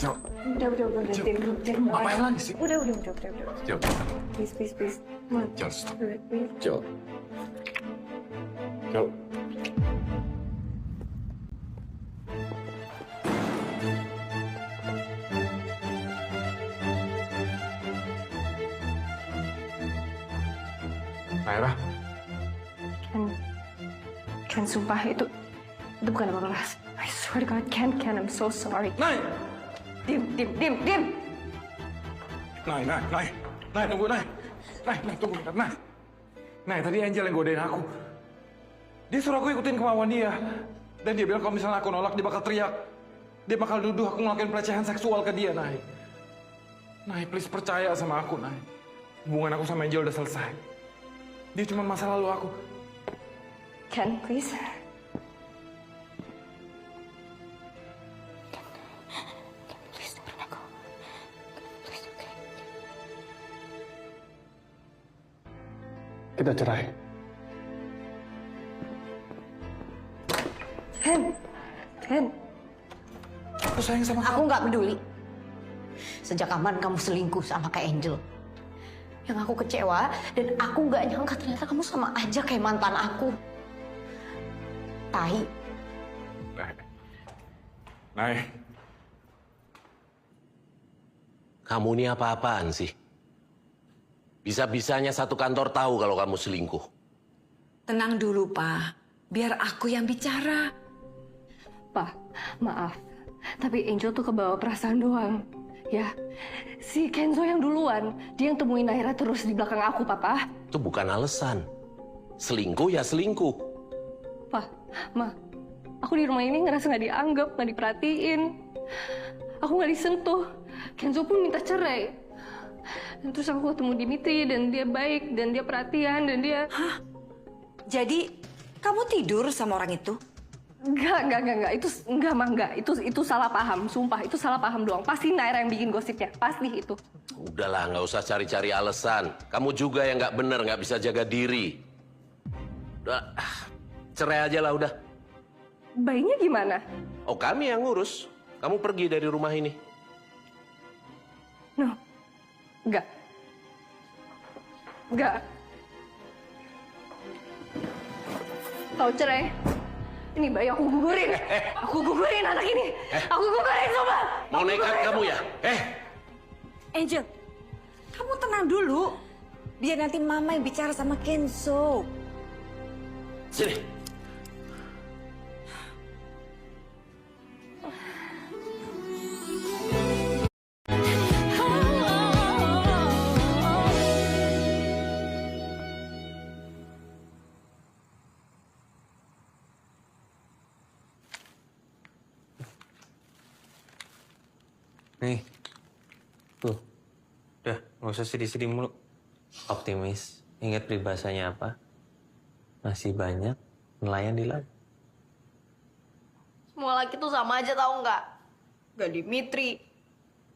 Cok. Udah, Dim. Ngapain lagi sih? Udah. Cok. Please. Come on. Cok, stop. Please. Cok. Cok. Naira, Ken, sumpah itu bukan apa-apa. I swear to God, Ken, I'm so sorry. Nay! Dim. Nay, tunggu, Nay. Nay, tunggu bentar, Nay. Nay, tadi Angel yang godain aku. Dia suruh aku ikutin kemauan dia. Dan dia bilang kalau misalnya aku nolak, dia bakal teriak. Dia bakal nuduh aku ngelakuin pelecehan seksual ke dia, Nay. Nay, please percaya sama aku, Nay. Hubungan aku sama Angel udah selesai. Dia cuma masa lalu aku. Ken, please. Please dengerin aku. Please, okay? Kita cerai. Ken. Aku sayang sama kamu. Aku nggak peduli. Sejak kapan kamu selingkuh sama Kak Angel? Yang aku kecewa dan aku nggak nyangka ternyata kamu sama aja kayak mantan aku. Tai. Nay. Kamu ini apa-apaan sih? Bisa-bisanya satu kantor tahu kalau kamu selingkuh. Tenang dulu, Pak. Biar aku yang bicara. Pak, maaf. Tapi Angel tuh kebawa perasaan doang. Ya, si Kenzo yang duluan. Dia yang temuin Naira terus di belakang aku, Papa. Itu bukan alasan. Selingkuh ya selingkuh. Pak, Ma, aku di rumah ini ngerasa nggak dianggap, nggak diperhatiin. Aku nggak disentuh. Kenzo pun minta cerai. Dan terus aku ketemu Dimitri dan dia baik dan dia perhatian dan dia... Hah? Jadi, kamu tidur sama orang itu? Enggak. Itu salah paham. Sumpah, itu salah paham doang. Pasti Naira yang bikin gosipnya. Pasti itu. Udahlah, nggak usah cari-cari alasan. Kamu juga yang nggak bener, nggak bisa jaga diri. Udah, cerai aja lah udah. Bayinya gimana? Oh, kami yang ngurus. Kamu pergi dari rumah ini. No. Enggak. Tahu cerai? Ini bayi aku gugurin. Aku gugurin anak ini. Aku gugurin, coba. Mau nekat kamu ya? Angel, kamu tenang dulu. Biar nanti Mama yang bicara sama Kenzo. Sini. Nih, tuh, udah nggak usah sedih-sedih mulu. Optimis, ingat peribahasanya apa? Masih banyak nelayan di laut. Semua laki tuh sama aja tahu nggak? Gak Dimitri,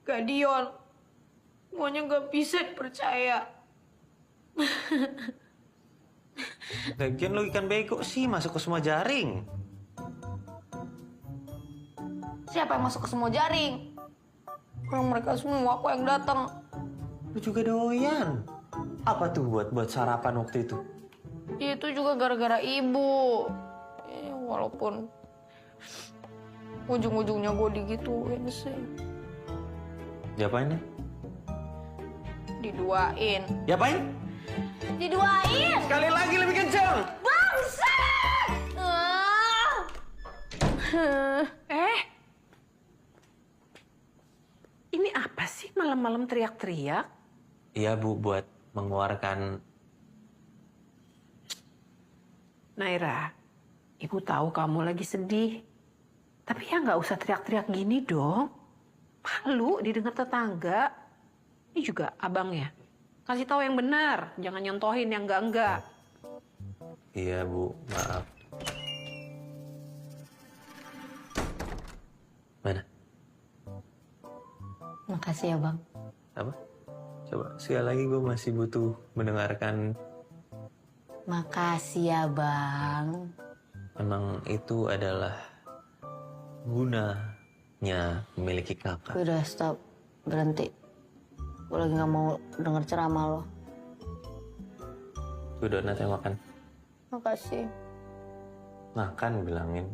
gak Dion. Semuanya nggak bisa dipercaya. Lagian lo ikan bego sih masuk ke semua jaring. Siapa yang masuk ke semua jaring? Orang mereka semua aku yang datang. Lu juga doyan. Apa tuh buat sarapan waktu itu? Itu juga gara-gara ibu. Walaupun ujung-ujungnya gue digituin sih. Diapain ya? Diduain. Diapain? Diduain! Sekali lagi lebih kencang! Bangsat! Ini apa sih malam-malam teriak-teriak? Iya Bu, buat mengeluarkan... Naira, Ibu tahu kamu lagi sedih. Tapi ya nggak usah teriak-teriak gini dong. Malu didengar tetangga. Ini juga abang ya. Kasih tahu yang benar, jangan nyontohin yang enggak-enggak. Iya Bu, maaf. Mana? Makasih ya bang. Apa? Coba sekali lagi gue masih butuh mendengarkan. Makasih ya bang. Memang itu adalah guna haknya memiliki kakak. Udah stop, berhenti. Gue lagi nggak mau denger ceramah lo. Tuh donatnya makan. Makasih. Makan bilangin.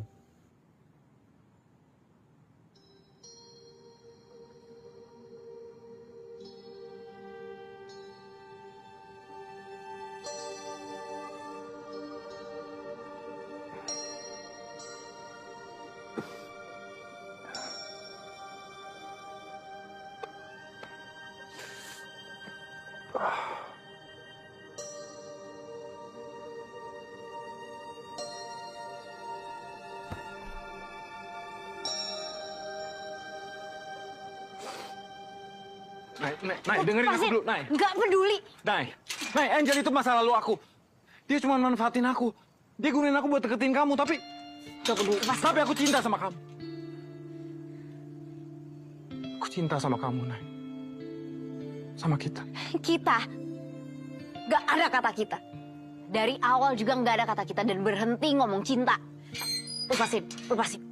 Nay, dengerin aku dulu, Nay. Nggak peduli. Nay, Angel itu masa lalu aku. Dia cuma manfaatin aku. Dia gunain aku buat deketin kamu, tapi... Tapi aku cinta sama kamu. Aku cinta sama kamu, Nay. Sama kita. Kita. Nggak ada kata kita. Dari awal juga nggak ada kata kita dan berhenti ngomong cinta. Lepasin, lepasin.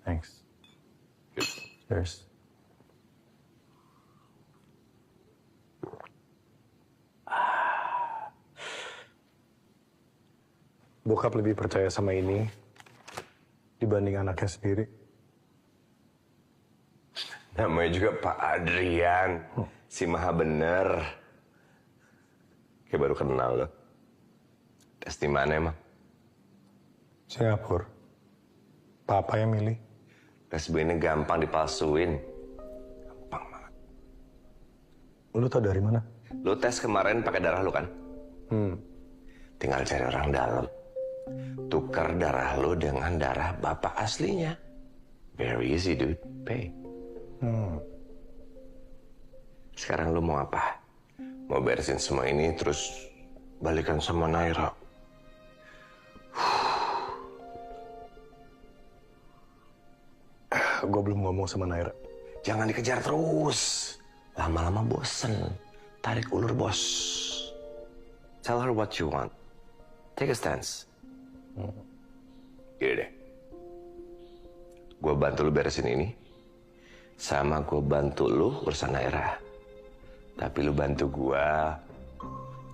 Thanks. Cheers. Bokap lebih percaya sama ini dibanding anaknya sendiri. Namanya juga Pak Adrian, si maha bener. Kayak baru kenal loh. Tes di mana emang? Singapura. Papa yang milih. Tes begini gampang dipalsuin. Gampang banget. Lu tau dari mana? Lu tes kemarin pakai darah lu kan? Tinggal cari orang dalam. Tukar darah lu dengan darah bapak aslinya. Very easy, dude. Pay. Sekarang lu mau apa? Mau beresin semua ini terus balikan sama Naira? Gue belum ngomong sama Naira. Jangan dikejar terus. Lama-lama bosen. Tarik ulur, bos. Tell her what you want. Take a stance. Gini deh. Gue bantu lu beresin ini. Sama gue bantu lu urusan Naira. Tapi lu bantu gue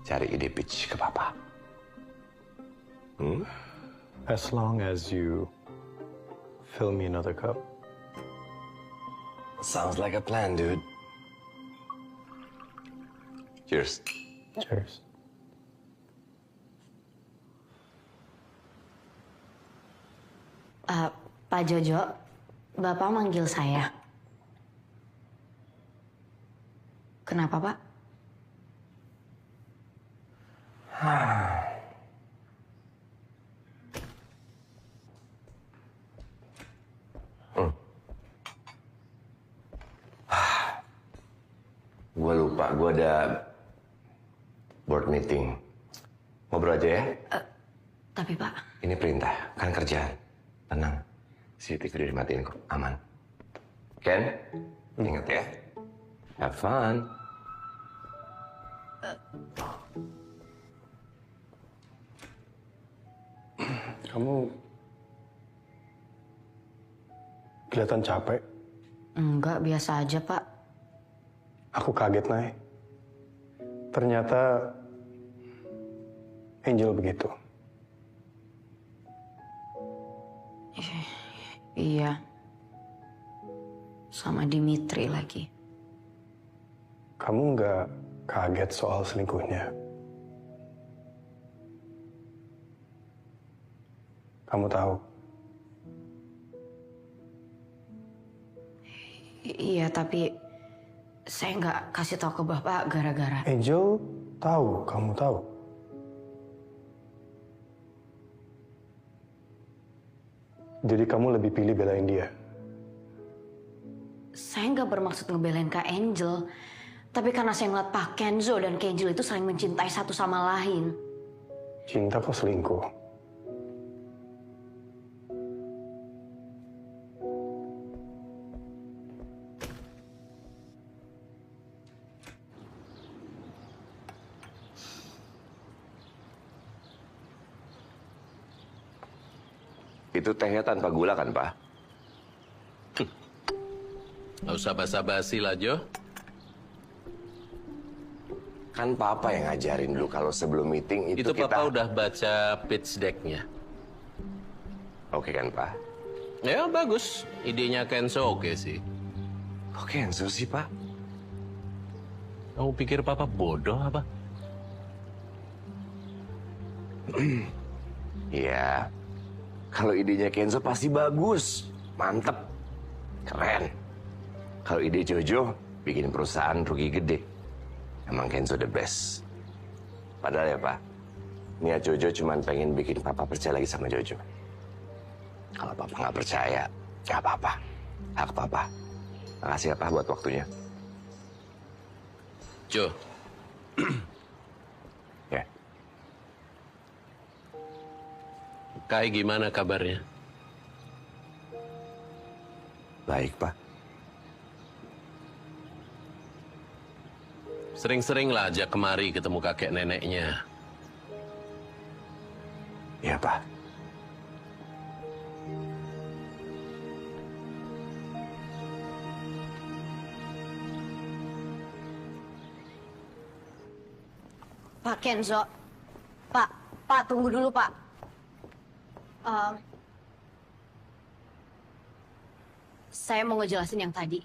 cari ide pitch ke papa. As long as you fill me another cup. Sounds like a plan, dude. Cheers. Cheers. Pak Jojo, Bapak manggil saya. Kenapa, Pak? Gue lupa, gue ada board meeting. Ngobrol aja ya? Tapi, Pak. Ini perintah, kan kerjaan. Tenang, CCTV udah dimatiin kok, aman. Ken, ingat ya, have fun. Kamu kelihatan capek. Enggak, biasa aja, Pak. Aku kaget, Nay. Ternyata Angel begitu. Iya. Sama Dimitri lagi. Kamu nggak kaget soal selingkuhnya? Kamu tahu? Iya, tapi saya nggak kasih tahu ke Bapak gara-gara... Angel tahu, kamu tahu. Jadi kamu lebih pilih belain dia? Saya nggak bermaksud ngebelain Kak Angel. Tapi karena saya ngeliat Pak Kenzo dan Kenjil itu saling mencintai satu sama lain. Cinta kok selingkuh? Itu tehnya tanpa gula kan, Pak? Nggak usah basa-basi lah, Jo. Kan Papa yang ngajarin dulu kalau sebelum meeting itu kita... Papa udah baca pitch deck-nya. Oke kan, Pak? Ya, bagus. Idenya Kenzo oke sih. Kok Kenzo sih, Pak? Kamu pikir Papa bodoh apa? Iya. Kalau idenya Kenzo pasti bagus. Mantep. Keren. Kalau ide Jojo, bikin perusahaan rugi gede. Emang Kenzo the best. Padahal ya, Pak, niat Jojo cuma pengen bikin Papa percaya lagi sama Jojo. Kalau Papa nggak percaya, nggak apa-apa. Hak Papa. Makasih ya, Pak, buat waktunya. Jo. Ya. Kai gimana kabarnya? Baik, Pak. Sering-sering lah ajak kemari ketemu kakek neneknya. Iya, Pak. Pak Kenzo. Pak, tunggu dulu, Pak. Saya mau ngejelasin yang tadi.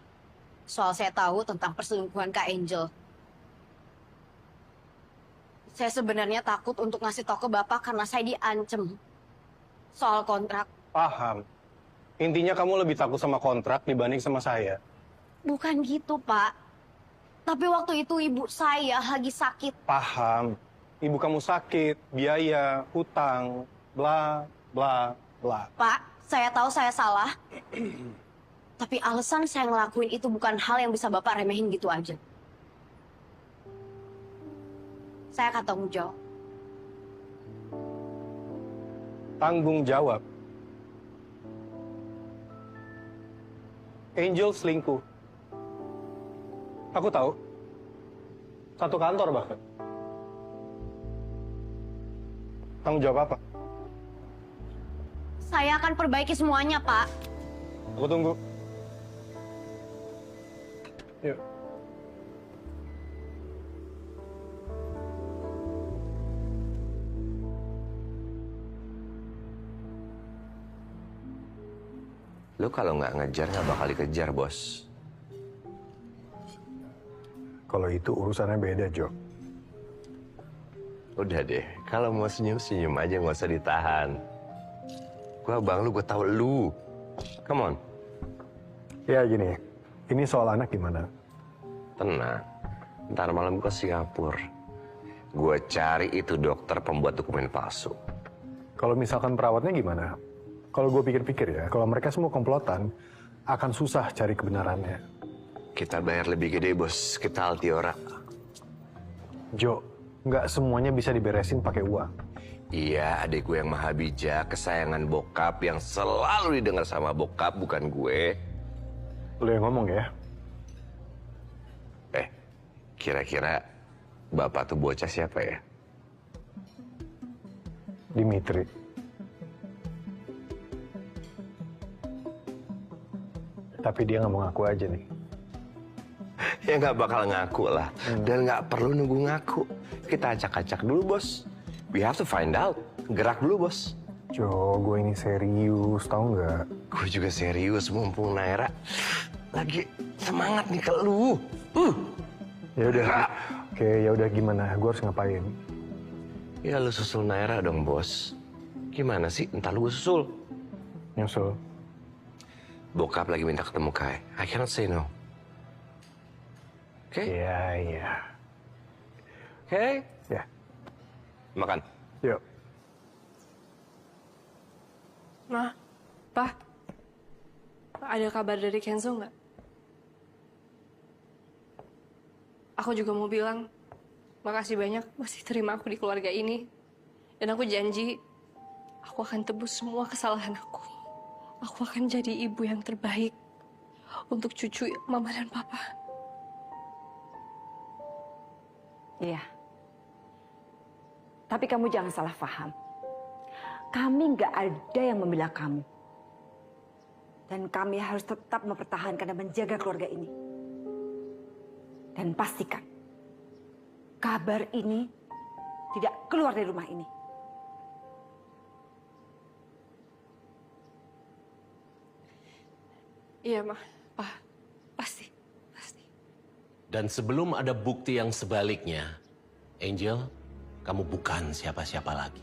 Soal saya tahu tentang perselingkuhan Kak Angel. Saya sebenarnya takut untuk ngasih tahu ke Bapak karena saya diancem. Soal kontrak. Paham. Intinya kamu lebih takut sama kontrak dibanding sama saya. Bukan gitu, Pak. Tapi waktu itu ibu saya lagi sakit. Paham. Ibu kamu sakit, biaya, hutang, bla, bla, bla. Pak, saya tahu saya salah. Tapi alasan saya ngelakuin itu bukan hal yang bisa Bapak remehin gitu aja. Saya akan tanggung jawab. Tanggung jawab. Angel selingkuh. Aku tahu. Satu kantor bahkan. Tanggung jawab apa? Saya akan perbaiki semuanya, Pak. Aku tunggu. Yuk. Lu kalau nggak ngejar nggak bakal dikejar, Bos. Kalau itu urusannya beda, Jo. Udah deh, kalau mau senyum-senyum aja, nggak usah ditahan. Gua abang lu, gue tahu lu. Come on. Ya gini, ini soal anak gimana? Tenang, ntar malam gue ke Singapura. Gue cari itu dokter pembuat dokumen palsu. Kalau misalkan perawatnya gimana? Kalau gue pikir-pikir ya, kalau mereka semua komplotan, akan susah cari kebenarannya. Kita bayar lebih gede, Bos. Kita Altiora. Jo, nggak semuanya bisa diberesin pakai uang. Iya, adik gue yang maha bijak, kesayangan bokap yang selalu didengar sama bokap, bukan gue. Lo yang ngomong ya? Kira-kira bapak tuh bocah siapa ya? Dimitri. Tapi dia nggak mau ngaku aja nih. Ya nggak bakal ngaku lah. Dan nggak perlu nunggu ngaku. Kita acak-acak dulu, Bos. We have to find out. Gerak dulu, Bos. Jo, gue ini serius, tau nggak? Gue juga serius, mumpung Naira lagi semangat nih ke lu. Ya udah. Oke, ya udah gimana? Gue harus ngapain? Ya lu susul Naira dong, Bos. Gimana sih? Entar lu gue susul. Nyusul. Bokap lagi minta ketemu Kai. I cannot say no. Oke? Iya, iya. Oke? Ya. Makan. Yuk. Nah, Pak, ada kabar dari Kenzo nggak? Aku juga mau bilang, makasih banyak masih terima aku di keluarga ini. Dan aku janji, aku akan tebus semua kesalahan aku. Aku akan jadi ibu yang terbaik untuk cucu Mama dan Papa. Iya. Tapi kamu jangan salah paham. Kami nggak ada yang membela kamu. Dan kami harus tetap mempertahankan dan menjaga keluarga ini. Dan pastikan, kabar ini tidak keluar dari rumah ini. Iya, Ma. Pak, pasti. Dan sebelum ada bukti yang sebaliknya, Angel, kamu bukan siapa-siapa lagi.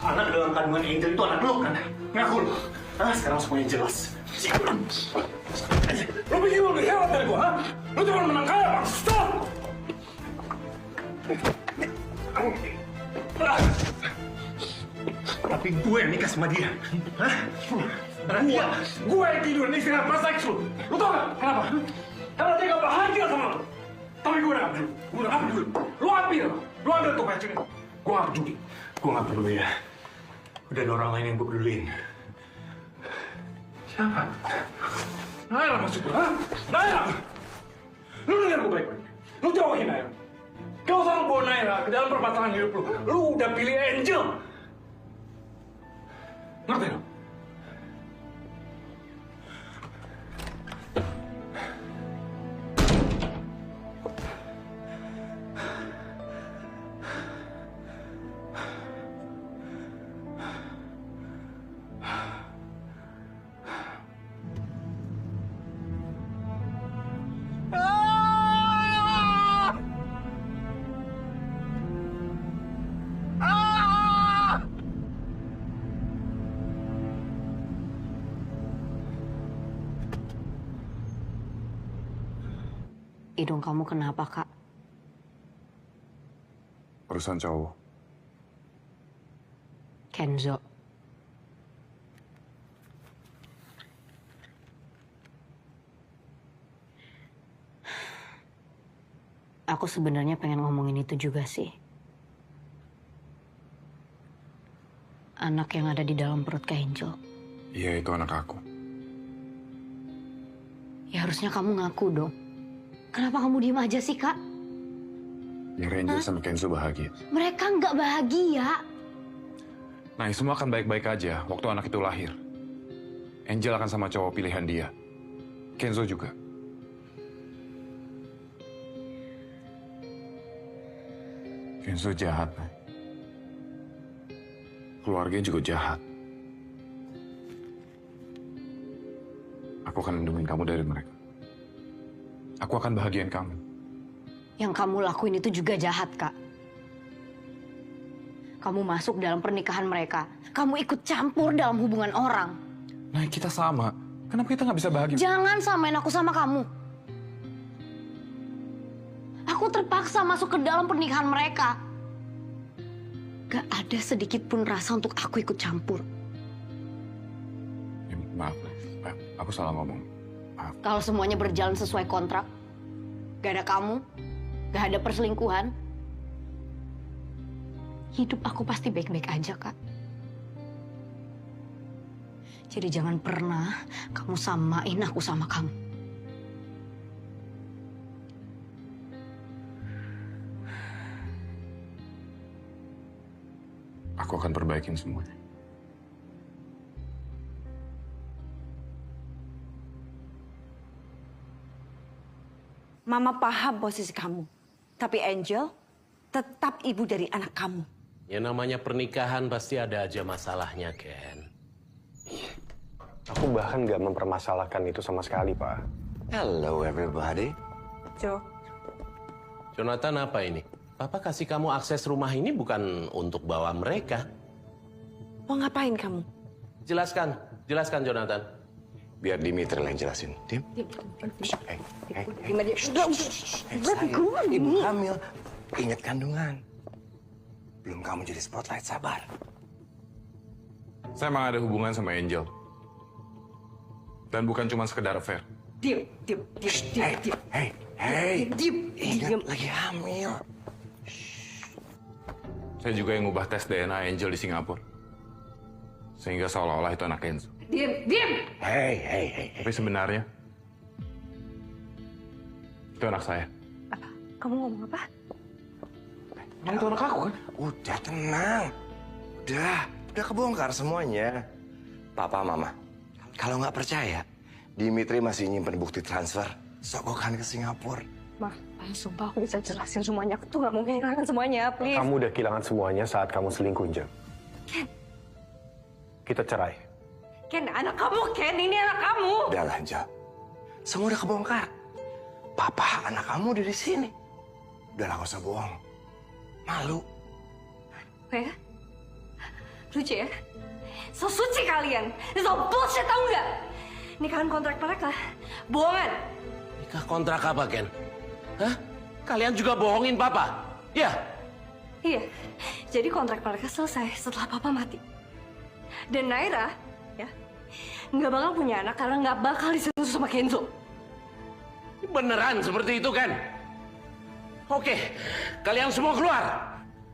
Anak dalam kandungan Angel itu anak lo kan? Ngaku lo. Sekarang semuanya jelas. Lu pikir lu lebih hebat dari gua, ha? Lu cuma menang kaya, Bang. Stop! Tapi gue yang nikah sama dia. Hah? Gua yang tidur nih istirahat pas seks lu. Lu tau gak kenapa? Karena dia gak bahagia sama lu. Tapi gue udah gak peduli. Gue udah gak peduli. Lu ambil tuh kayak ini. Gue gak peduli. Gue gak peduli ya. Udah ada orang lain yang gue peduliin. Siapa? Naila maksud gue, ha? Naila! Lu denger gue baik-baik. Lu jauhin Naila. Gak usah lu bawa Naila ke dalam permasalahan hidup lu. Lu udah pilih Angel. Ngerti lu? Hidung kamu kenapa, Kak? Urusan cowok. Kenzo. Aku sebenarnya pengen ngomongin itu juga sih. Anak yang ada di dalam perut Kak Angel. Iya, itu anak aku. Ya harusnya kamu ngaku dong. Kenapa kamu diem aja sih, Kak? Biar Angel sama Kenzo bahagia. Mereka nggak bahagia. Nah, semua akan baik-baik aja waktu anak itu lahir. Angel akan sama cowok pilihan dia. Kenzo juga. Kenzo jahat, Nay. Keluarganya juga jahat. Aku akan lindungin kamu dari mereka. Aku akan bahagiain kamu. Yang kamu lakuin itu juga jahat, Kak. Kamu masuk dalam pernikahan mereka. Kamu ikut campur dalam hubungan orang. Nah, kita sama. Kenapa kita nggak bisa bahagia? Jangan samain aku sama kamu. Aku terpaksa masuk ke dalam pernikahan mereka. Gak ada sedikit pun rasa untuk aku ikut campur. Ya, maaf, aku salah ngomong. Maaf. Kalau semuanya berjalan sesuai kontrak, gak ada kamu, gak ada perselingkuhan, hidup aku pasti baik-baik aja, Kak. Jadi jangan pernah kamu samain aku sama kamu. Aku akan perbaikin semuanya. Mama paham posisi kamu. Tapi Angel tetap ibu dari anak kamu. Ya namanya pernikahan pasti ada aja masalahnya, Ken. Aku bahkan nggak mempermasalahkan itu sama sekali, Pak. Hello everybody. Jo, Jonathan, apa ini? Papa kasih kamu akses rumah ini bukan untuk bawa mereka. Mau ngapain kamu? Jelaskan, jelaskan Jonathan. Biar Dimitri yang jelasin. Dim. gimana dia? Ibu hamil. Ingat kandungan. Belum kamu jadi spotlight, sabar. Saya emang ada hubungan sama Angel. Dan bukan cuma sekedar affair. Diam. Hey. Diam. Ingat lagi hamil. Saya juga yang ngubah tes DNA Angel di Singapura. Sehingga seolah-olah itu anak Kenzo. Diam. Hey. Tapi sebenarnya, itu anak saya. Apa? Kamu ngomong apa? Emang itu anak aku kan? Udah tenang. Udah kebongkar semuanya. Papa, Mama, kalau nggak percaya, Dimitri masih nyimpen bukti transfer. Sogokan ke Singapura. Ma, sumpah aku bisa jelasin semuanya. Aku tuh gak mau kehilangan semuanya, please. Kamu udah kehilangan semuanya saat kamu selingkuh, Jam. Ken. Kita cerai. Ken, anak kamu, Ken. Ini anak kamu. Udah lah, Jal. Semua udah kebongkar. Papa, anak kamu udah di sini. Udah lah, gak usah bohong. Malu. Oke. Lucu ya? So suci kalian. So bullshit, tau nggak? Nikahan kontrak mereka. Bohongan. Nikah kontrak apa, Ken? Hah? Kalian juga bohongin Papa? Ya? Iya. Jadi kontrak mereka selesai setelah papa mati. Dan Naira, ya, nggak bakal punya anak karena nggak bakal disentuh sama Kenzo. Beneran seperti itu, Ken? Oke, kalian semua keluar.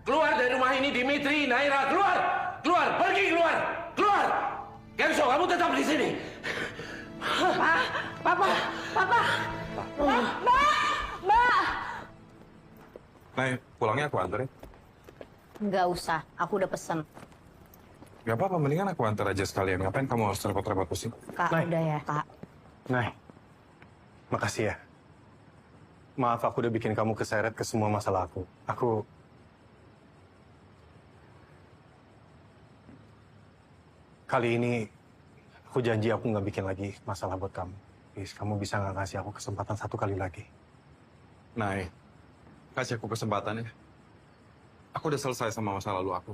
Keluar dari rumah ini, Dimitri, Naira, keluar. Keluar, pergi keluar. Keluar. Kenzo, kamu tetap di sini. Papa. Nah, pulangnya aku anterin. Nggak usah, aku udah pesen. Gak apa-apa, mendingan aku antar aja sekalian. Ngapain kamu harus repot-repot pusing? Kak, Nay. udah ya, Kak. Nay, makasih ya. Maaf aku udah bikin kamu keseret ke semua masalah aku. Kali ini, aku janji aku nggak bikin lagi masalah buat kamu. Please, kamu bisa nggak kasih aku kesempatan satu kali lagi? Nah, kasih aku kesempatan ya. Aku udah selesai sama masa lalu aku.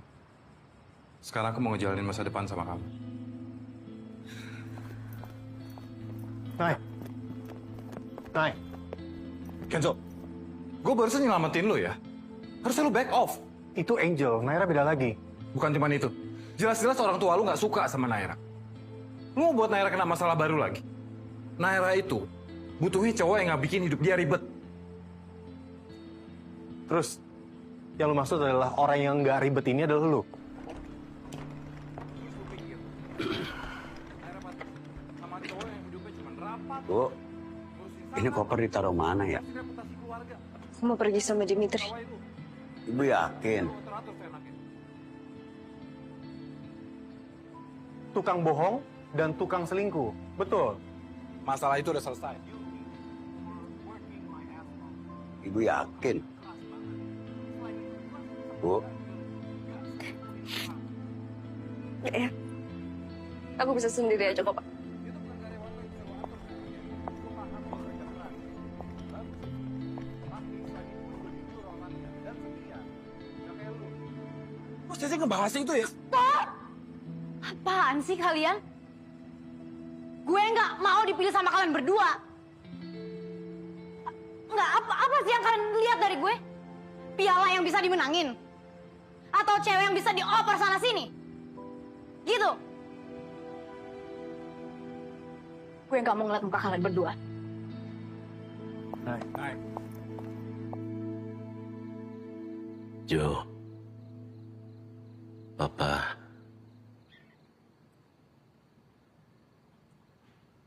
Sekarang aku mau ngejalanin masa depan sama kamu. Nay, Kenzo, gue barusan nyelamatin lo ya. Harusnya lo back off. itu Angel, Naira beda lagi. Bukan cuma itu. Jelas-jelas orang tua lu nggak suka sama Naira. Lu mau buat Naira kena masalah baru lagi. Naira itu butuhnya cowok yang nggak bikin hidup dia ribet. Terus, yang lu maksud adalah orang yang nggak ribet ini adalah lu? Bu, ini koper ditaruh mana ya? Aku mau pergi sama Dimitri. Ibu yakin? Tukang bohong dan tukang selingkuh, betul? Masalah itu udah selesai. Ibu yakin? Bu, Ya. Aku bisa sendiri aja kok, Pak. Terus Cece ngebahas itu ya? Apaan sih kalian? Gue nggak mau dipilih sama kalian berdua. Nggak, apa sih yang kalian lihat dari gue? Piala yang bisa dimenangin? Atau cewek yang bisa dioper sana sini? Gitu. Gue nggak mau ngeliat muka kalian berdua. Jo, Papa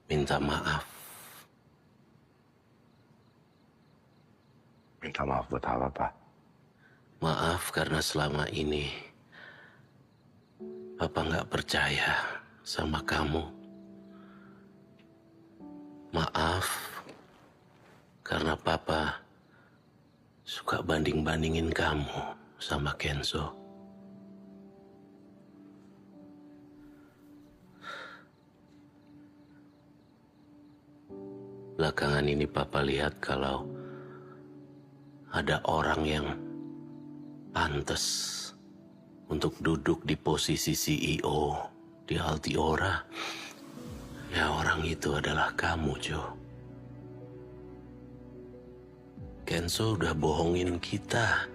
minta maaf. Minta maaf buat apa, Pak? Maaf karena selama ini Papa nggak percaya sama kamu. Maaf karena Papa suka banding-bandingin kamu sama Kenzo. Belakangan ini Papa lihat kalau ada orang yang pantas untuk duduk di posisi CEO di Altiora. Ya, orang itu adalah kamu, Jo. Kenzo udah bohongin kita.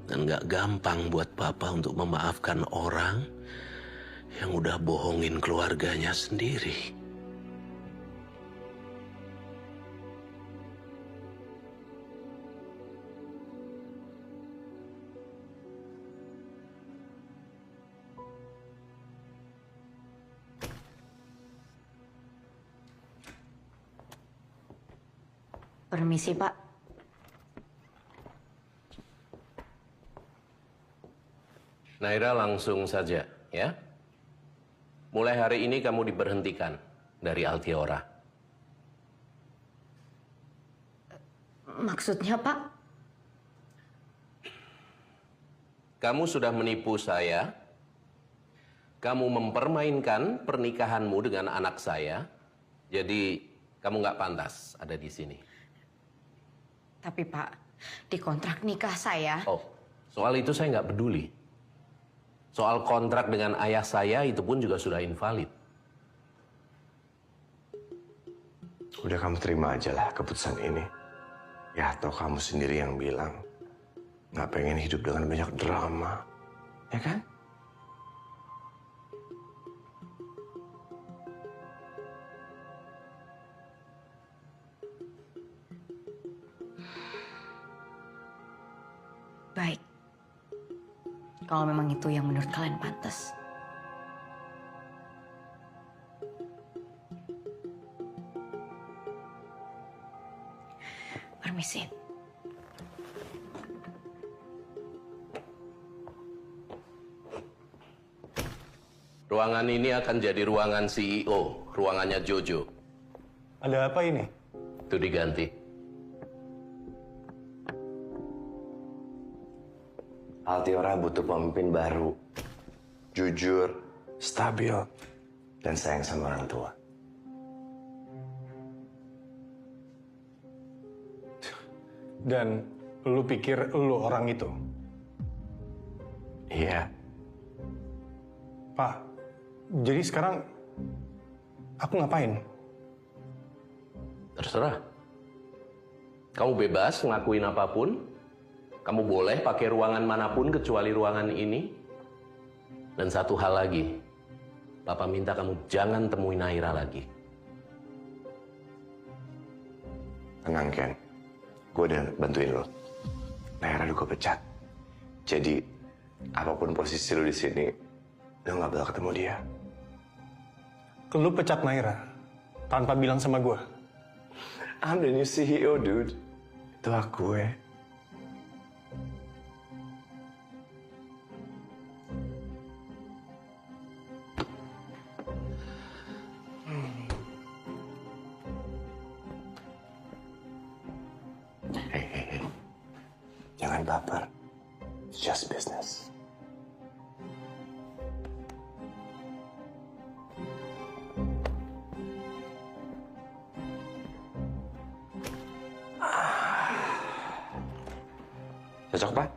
Dan gak gampang buat Papa untuk memaafkan orang yang udah bohongin keluarganya sendiri. Permisi, Pak. Naira, langsung saja, ya. Mulai hari ini kamu diberhentikan dari Altiora. Maksudnya, Pak? Kamu sudah menipu saya. Kamu mempermainkan pernikahanmu dengan anak saya. Jadi, kamu nggak pantas ada di sini. Tapi, Pak, di kontrak nikah saya... Oh, soal itu saya nggak peduli. Soal kontrak dengan ayah saya itu pun juga sudah invalid. Udah kamu terima aja lah keputusan ini. Ya, atau kamu sendiri yang bilang nggak pengen hidup dengan banyak drama, ya kan? Baik. Kalau memang itu yang menurut kalian pantas. Permisi. Ruangan ini akan jadi ruangan CEO, ruangannya Jojo. Ada apa ini? Itu diganti. Altiora butuh pemimpin baru, jujur, stabil, dan sayang sama orang tua. Dan lu pikir lu orang itu? Iya. Pak, jadi sekarang aku ngapain? Terserah. Kamu bebas ngelakuin apapun. Kamu boleh pakai ruangan manapun kecuali ruangan ini. Dan satu hal lagi. Papa minta kamu jangan temui Naira lagi. Tenang, Ken. Gue udah bantuin lo. Naira udah gue pecat. Jadi, apapun posisi lo di sini, lo nggak bakal ketemu dia. Lu pecat Naira tanpa bilang sama gue. I'm the new CEO, dude. Itu aku, Hey. Jangan baper. It's just business. Cocok, Pak?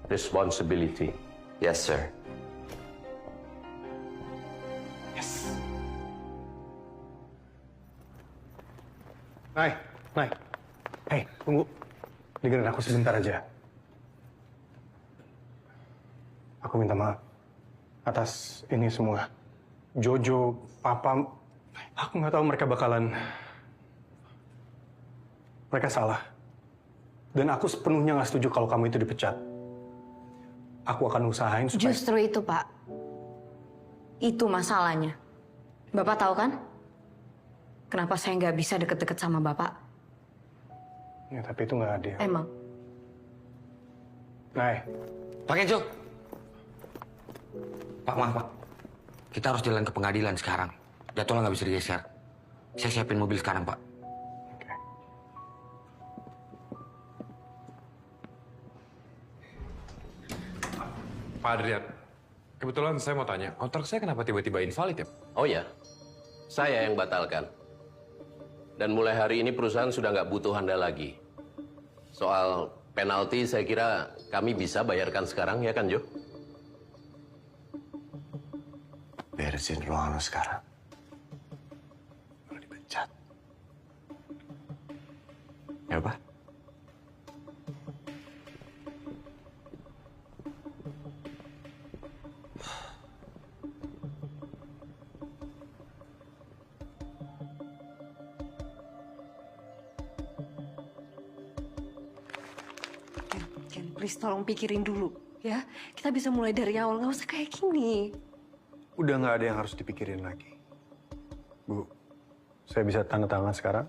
Responsibility. Yes, sir. Nay. Hei, tunggu. Dengerin aku sebentar aja. Aku minta maaf atas ini semua. Jojo, Papa, aku nggak tahu mereka bakalan... Mereka salah. Dan aku sepenuhnya nggak setuju kalau kamu itu dipecat. Aku akan usahain supaya... Justru itu, Pak. Itu masalahnya. Bapak tahu kan? Kenapa saya nggak bisa deket-deket sama Bapak? Ya, tapi itu nggak adil. Emang? Nay. Pak Kenzo. Pak, maaf, Pak. Kita harus jalan ke pengadilan sekarang. Jadwalnya nggak bisa digeser. Saya siapin mobil sekarang, Pak. Pak Adrian, kebetulan saya mau tanya, kontrak saya kenapa tiba-tiba invalid ya? Oh ya, saya yang batalkan. Dan mulai hari ini perusahaan sudah nggak butuh Anda lagi. Soal penalti saya kira kami bisa bayarkan sekarang, ya kan Jo? Beresin ruangan lo sekarang. Lo dipecat. Ya, Pak? Ken, please tolong pikirin dulu, ya. Kita bisa mulai dari awal, nggak usah kayak gini. Udah nggak ada yang harus dipikirin lagi. Bu, saya bisa tanda tangan sekarang?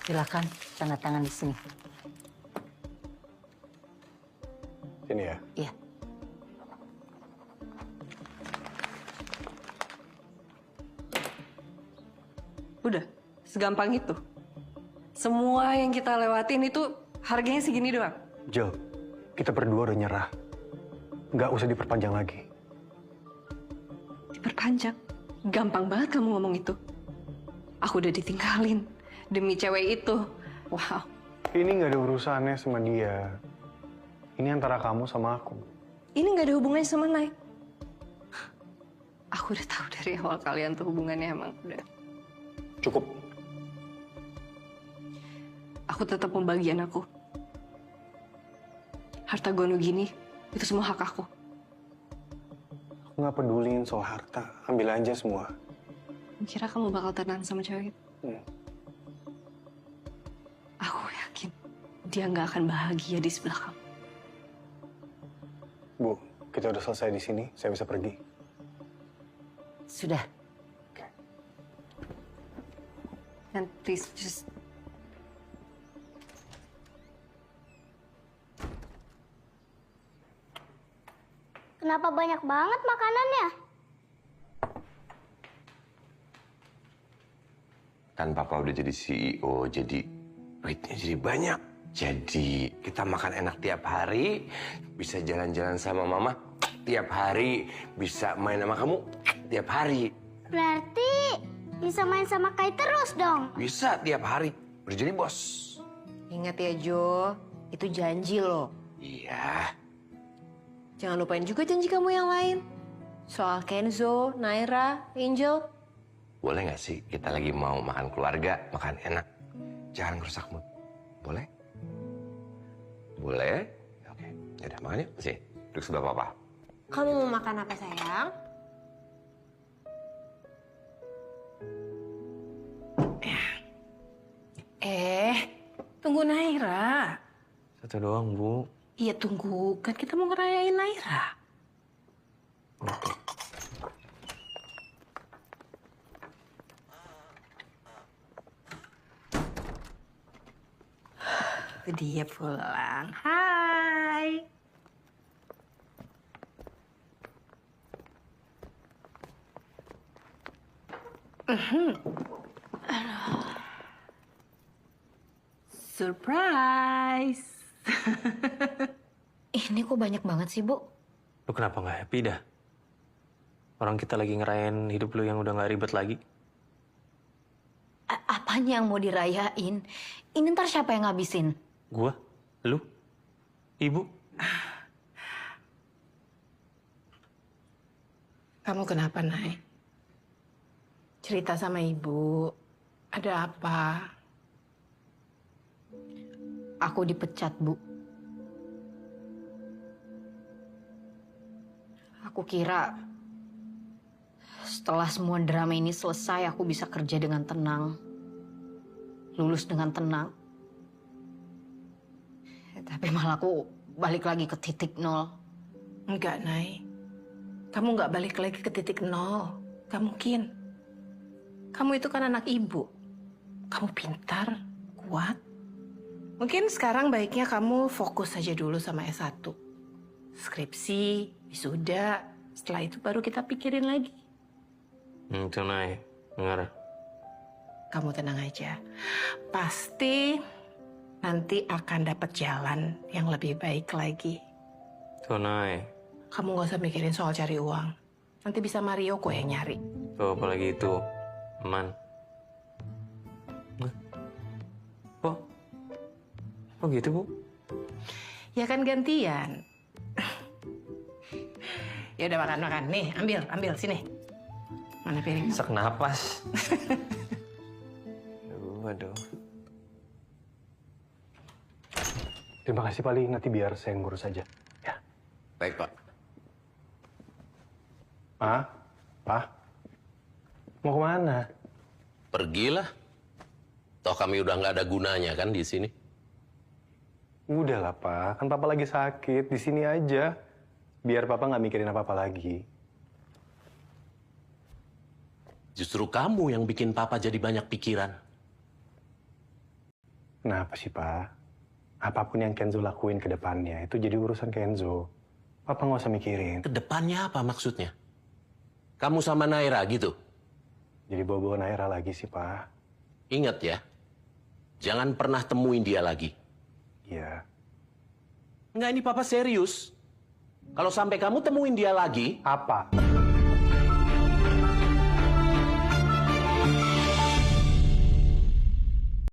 Silakan tanda tangan di sini. Sini ya? Iya. Udah, segampang itu. Semua yang kita lewatin itu harganya segini doang. Jel, kita berdua udah nyerah. Nggak usah diperpanjang lagi. Diperpanjang? Gampang banget kamu ngomong itu. Aku udah ditinggalin demi cewek itu. Wow. Ini nggak ada urusannya sama dia. Ini antara kamu sama aku. Ini nggak ada hubungannya sama Nay. Aku udah tahu dari awal kalian tuh hubungannya emang udah. Cukup. Aku tetap pembagian aku. Harta gono gini, itu semua hak aku. Aku nggak peduliin soal harta. Ambil aja semua. Kira kamu bakal tenang sama cewek itu? Aku yakin dia nggak akan bahagia di sebelah kamu. Bu, kita udah selesai di sini. Saya bisa pergi. Sudah. And please just. Kenapa banyak banget makanannya? Kan Papa udah jadi CEO, jadi duitnya jadi banyak. Jadi kita makan enak tiap hari, bisa jalan-jalan sama Mama tiap hari, bisa main sama kamu tiap hari. Berarti bisa main sama Kai terus dong. Bisa tiap hari, udah jadi bos. Ingat ya Jo, itu janji loh. Iya. Jangan lupain juga janji kamu yang lain. Soal Kenzo, Naira, Angel. Boleh nggak sih kita lagi mau makan keluarga, makan enak, jangan rusak mood. Boleh? Boleh? Oke, yaudah makan yuk. Sini, duduk sebelah Papa. Kamu mau makan apa sayang? Tunggu Naira. Satu doang, Bu. Iya tunggu, kan kita mau ngerayain Naira. Itu dia pulang. Hai. Surprise. Ini kok banyak banget sih, Bu? Lu kenapa nggak happy dah? Orang kita lagi ngerayain hidup lu yang udah nggak ribet lagi. Apanya yang mau dirayain? Ini ntar siapa yang ngabisin? Gua? Lu? Ibu? Kamu kenapa, Nay? Cerita sama ibu. Ada apa? Aku dipecat, Bu. Aku kira setelah semua drama ini selesai, aku bisa kerja dengan tenang. Lulus dengan tenang. Tapi malah aku balik lagi ke titik nol. Enggak, Nay. Kamu nggak balik lagi ke titik nol. Gak mungkin. Kamu itu kan anak ibu. Kamu pintar, kuat. Mungkin sekarang baiknya kamu fokus saja dulu sama S1. Skripsi, wisuda. Setelah itu baru kita pikirin lagi. Itu, Nay. Dengar. Kamu tenang aja. Pasti nanti akan dapat jalan yang lebih baik lagi. Tuh, Nay. Kamu gak usah mikirin soal cari uang. Nanti bisa Mario kok yang nyari. Tuh, apalagi itu. Aman. Oh gitu, Bu? Ya kan gantian. Ya udah makan. Nih, ambil sini. Mana piring? Sesak napas. Aduh. Terima kasih Pak Li, nanti biar saya ngurus aja. Ya. Baik, Pak. Pak, mau kemana? Pergilah. Toh kami udah nggak ada gunanya kan di sini. Udahlah Pak, kan Papa lagi sakit, di sini aja. Biar Papa nggak mikirin apa-apa lagi. Justru kamu yang bikin Papa jadi banyak pikiran. Kenapa sih Pak? Apapun yang Kenzo lakuin ke depannya, itu jadi urusan Kenzo. Papa nggak usah mikirin. Kedepannya apa maksudnya? Kamu sama Naira gitu? Jadi bawa-bawa Naira lagi sih Pak. Ingat ya, jangan pernah temuin dia lagi. Iya. Enggak, ini Papa serius. Kalau sampai kamu temuin dia lagi... Apa?